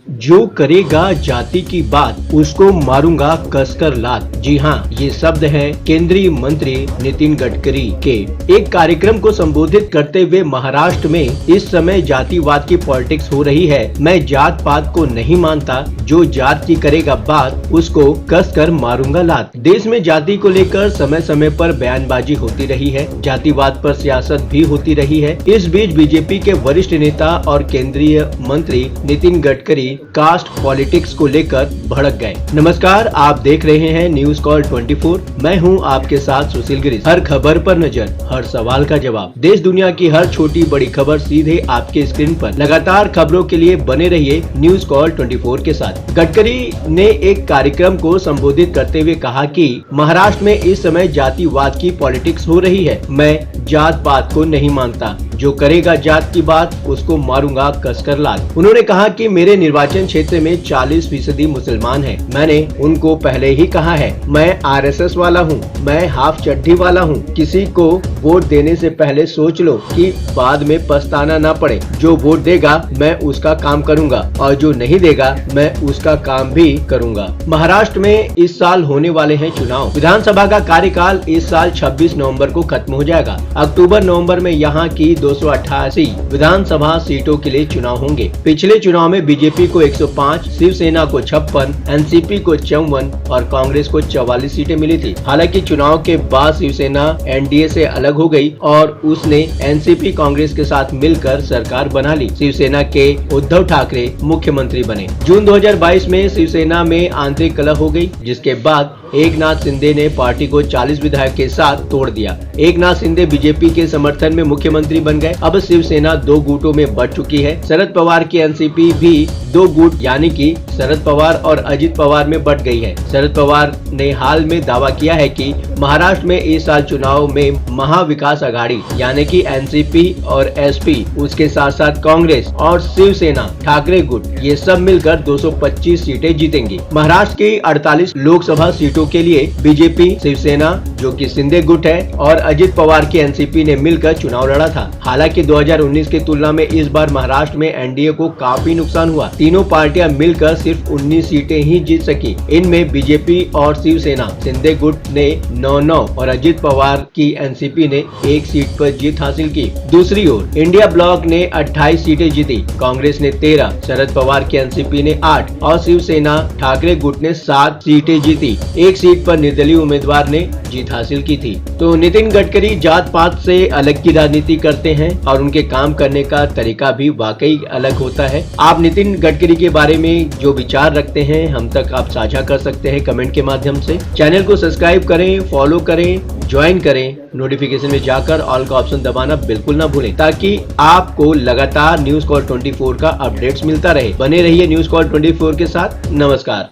जो करेगा जाति की बात उसको मारूंगा कसकर लात। जी हाँ, ये शब्द है केंद्रीय मंत्री नितिन गडकरी के। एक कार्यक्रम को संबोधित करते हुए महाराष्ट्र में इस समय जातिवाद की पॉलिटिक्स हो रही है। मैं जात पात को नहीं मानता, जो जात की करेगा बात उसको कसकर मारूंगा लात। देश में जाति को लेकर समय समय पर बयानबाजी होती रही है, जातिवाद पर सियासत भी होती रही है। इस बीच बीजेपी के वरिष्ठ नेता और केंद्रीय मंत्री नितिन गडकरी कास्ट पॉलिटिक्स को लेकर भड़क गए। नमस्कार, आप देख रहे हैं न्यूज कॉल 24। मैं हूं आपके साथ सुशील गिरीश। हर खबर पर नजर, हर सवाल का जवाब। देश दुनिया की हर छोटी बड़ी खबर सीधे आपके स्क्रीन पर। लगातार खबरों के लिए बने रहिए न्यूज कॉल 24 के साथ। गडकरी ने एक कार्यक्रम को संबोधित करते हुए कहा कि महाराष्ट्र में इस समय जातिवाद की पॉलिटिक्स हो रही है। मैं जात पात को नहीं मानता, जो करेगा जात की बात उसको मारूंगा कसकर लात। उन्होंने कहा कि मेरे निर्वाचन क्षेत्र में 40% मुसलमान हैं। मैंने उनको पहले ही कहा है, मैं आरएसएस वाला हूँ, मैं हाफ चड्ढी वाला हूँ। किसी को वोट देने से पहले सोच लो कि बाद में पछताना ना पड़े। जो वोट देगा मैं उसका काम करूंगा और जो नहीं देगा मैं उसका काम भी करूंगा। महाराष्ट्र में इस साल होने वाले हैं चुनाव। विधानसभा का कार्यकाल इस साल 26 नवंबर को खत्म हो जाएगा। अक्टूबर नवंबर में यहाँ की 288 विधानसभा सीटों के लिए चुनाव होंगे। पिछले चुनाव में बीजेपी को 105, शिवसेना को 56, एनसीपी को 54 और कांग्रेस को 44 सीटें मिली थी। हालांकि चुनाव के बाद शिवसेना एनडीए से अलग हो गई और उसने एनसीपी कांग्रेस के साथ मिलकर सरकार बना ली। शिवसेना के उद्धव ठाकरे मुख्यमंत्री बने। जून 2022 में शिवसेना में आंतरिक कलह हो गई, जिसके बाद एकनाथ शिंदे ने पार्टी को 40 विधायक के साथ तोड़ दिया। एकनाथ शिंदे बीजेपी के समर्थन में मुख्यमंत्री बन गए। अब शिवसेना 2 गुटों में बंट चुकी है। शरद पवार की एनसीपी भी 2 गुट यानी कि शरद पवार और अजित पवार में बंट गई है। शरद पवार ने हाल में दावा किया है कि महाराष्ट्र में इस साल चुनाव में महाविकास आघाड़ी यानी कि एनसीपी और एसपी, उसके साथ साथ कांग्रेस और शिवसेना ठाकरे गुट, ये सब मिलकर 225 सीटें जीतेंगी। महाराष्ट्र की 48 लोकसभा सीटों के लिए बीजेपी, शिवसेना जो कि शिंदे गुट है और अजित पवार की एनसीपी ने मिलकर चुनाव लड़ा था। हालांकि 2019 की तुलना में इस बार महाराष्ट्र में एनडीए को काफी नुकसान हुआ। तीनों पार्टियां मिलकर सिर्फ 19 सीटें ही जीत सकी। इनमें बीजेपी और शिवसेना, शिंदे गुट ने 9-9 और अजित पवार की एनसीपी ने 1 सीट पर जीत हासिल की। दूसरी ओर इंडिया ब्लॉक ने 28 सीटें जीती, कांग्रेस ने 13, शरद पवार की एनसीपी ने 8 और शिवसेना ठाकरे गुट ने 7 सीटें जीती। 1 सीट पर निर्दलीय उम्मीदवार ने जीत हासिल की थी। तो नितिन गडकरी जात पात से अलग की राजनीति करते हैं और उनके काम करने का तरीका भी वाकई अलग होता है। आप नितिन गडकरी के बारे में जो विचार रखते हैं हम तक आप साझा कर सकते हैं कमेंट के माध्यम से। चैनल को सब्सक्राइब करें, फॉलो करें, ज्वाइन करें, नोटिफिकेशन में जाकर ऑल का ऑप्शन दबाना बिल्कुल ना भूलें, ताकि आपको लगातार न्यूज कॉल 24 का अपडेट्स मिलता रहे। बने रहिए न्यूज कॉल 24 के साथ। नमस्कार।